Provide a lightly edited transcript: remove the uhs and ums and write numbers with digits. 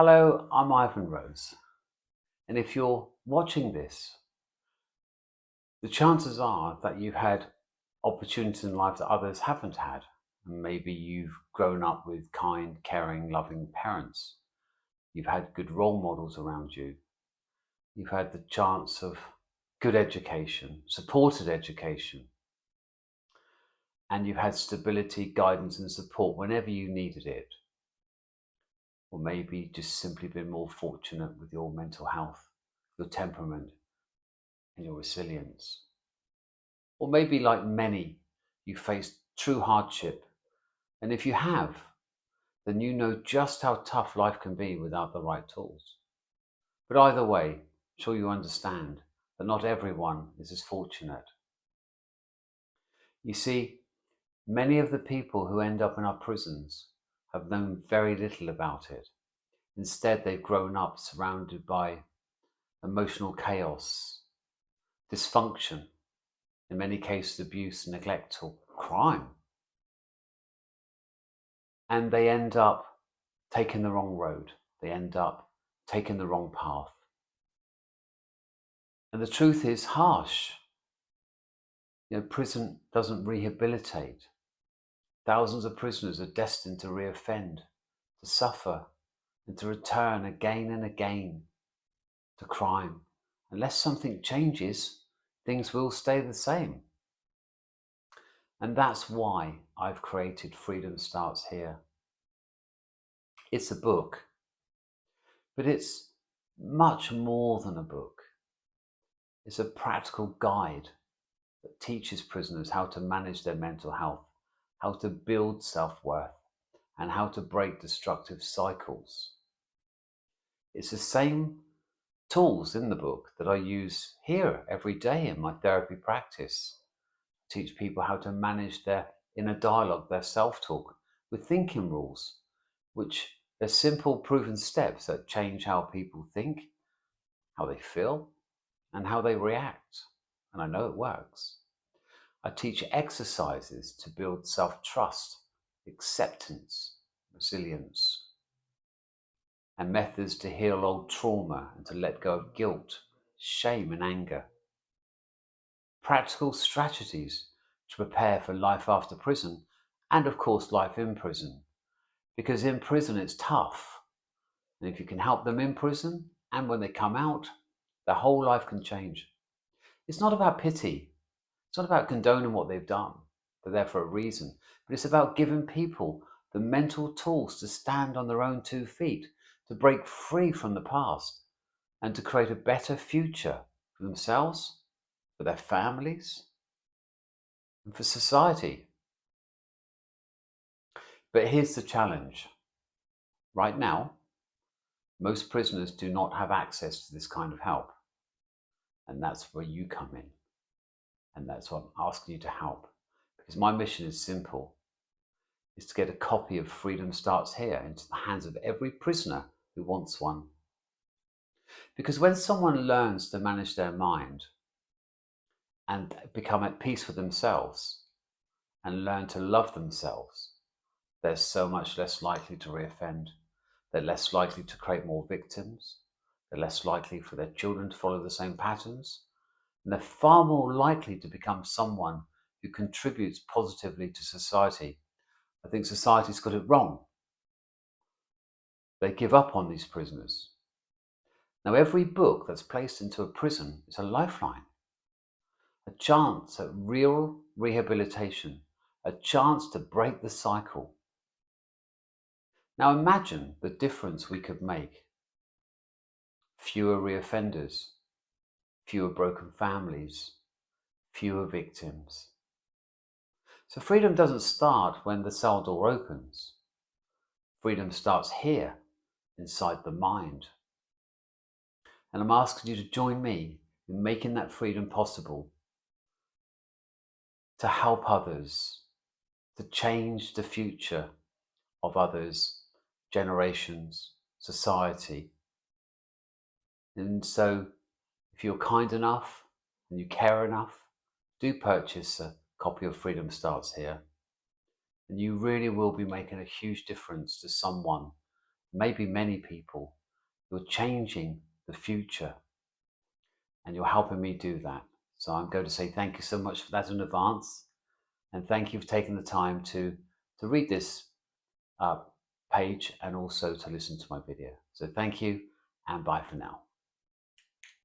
Hello, I'm Ivan Rose, and if you're watching this, the chances are that you've had opportunities in life that others haven't had. And maybe you've grown up with kind, caring, loving parents. You've had good role models around you. You've had the chance of good education, supported education, and you've had stability, guidance, and support whenever you needed it. Or maybe just simply been more fortunate with your mental health, your temperament, and your resilience. Or maybe, like many, you faced true hardship. And if you have, then you know just how tough life can be without the right tools. But either way, I'm sure you understand that not everyone is as fortunate. You see, many of the people who end up in our prisons have known very little about it. Instead, they've grown up surrounded by emotional chaos, dysfunction, in many cases abuse, neglect, or crime. And they end up taking the wrong road. They end up taking the wrong path. And the truth is harsh. Prison doesn't rehabilitate. Thousands of prisoners are destined to reoffend, to suffer, and to return again and again to crime. Unless something changes, things will stay the same. And that's why I've created Freedom Starts Here. It's a book, but it's much more than a book. It's a practical guide that teaches prisoners how to manage their mental health, how to build self-worth, and how to break destructive cycles. It's the same tools in the book that I use here every day in my therapy practice. I teach people how to manage their inner dialogue, their self-talk, with thinking rules, which are simple proven steps that change how people think, how they feel, and how they react. And I know it works. I teach exercises to build self-trust, acceptance, resilience, and methods to heal old trauma and to let go of guilt, shame, and anger. Practical strategies to prepare for life after prison and, of course, life in prison. Because in prison it's tough. And if you can help them in prison and when they come out, their whole life can change. It's not about pity. It's not about condoning what they've done. They're there for a reason. But it's about giving people the mental tools to stand on their own 2 feet, to break free from the past, and to create a better future for themselves, for their families, and for society. But here's the challenge. Right now, most prisoners do not have access to this kind of help. And that's where you come in. And that's what I'm asking you to help. Because my mission is simple. Is to get a copy of Freedom Starts Here into the hands of every prisoner who wants one. Because when someone learns to manage their mind and become at peace with themselves and learn to love themselves, they're so much less likely to reoffend. They're less likely to create more victims. They're less likely for their children to follow the same patterns. And they're far more likely to become someone who contributes positively to society. I think society's got it wrong. They give up on these prisoners. Now, every book that's placed into a prison is a lifeline, a chance at real rehabilitation, a chance to break the cycle. Now, imagine the difference we could make. Fewer reoffenders, fewer broken families, fewer victims. So freedom doesn't start when the cell door opens. Freedom starts here, inside the mind. And I'm asking you to join me in making that freedom possible, to help others, to change the future of others, generations, society. And so if you're kind enough and you care enough, do purchase a copy of Freedom Starts Here. And you really will be making a huge difference to someone maybe many people. You're changing the future and you're helping me do that. So I'm going to say thank you so much for that in advance. And thank you for taking the time to read this page and also to listen to my video. So thank you and bye for now.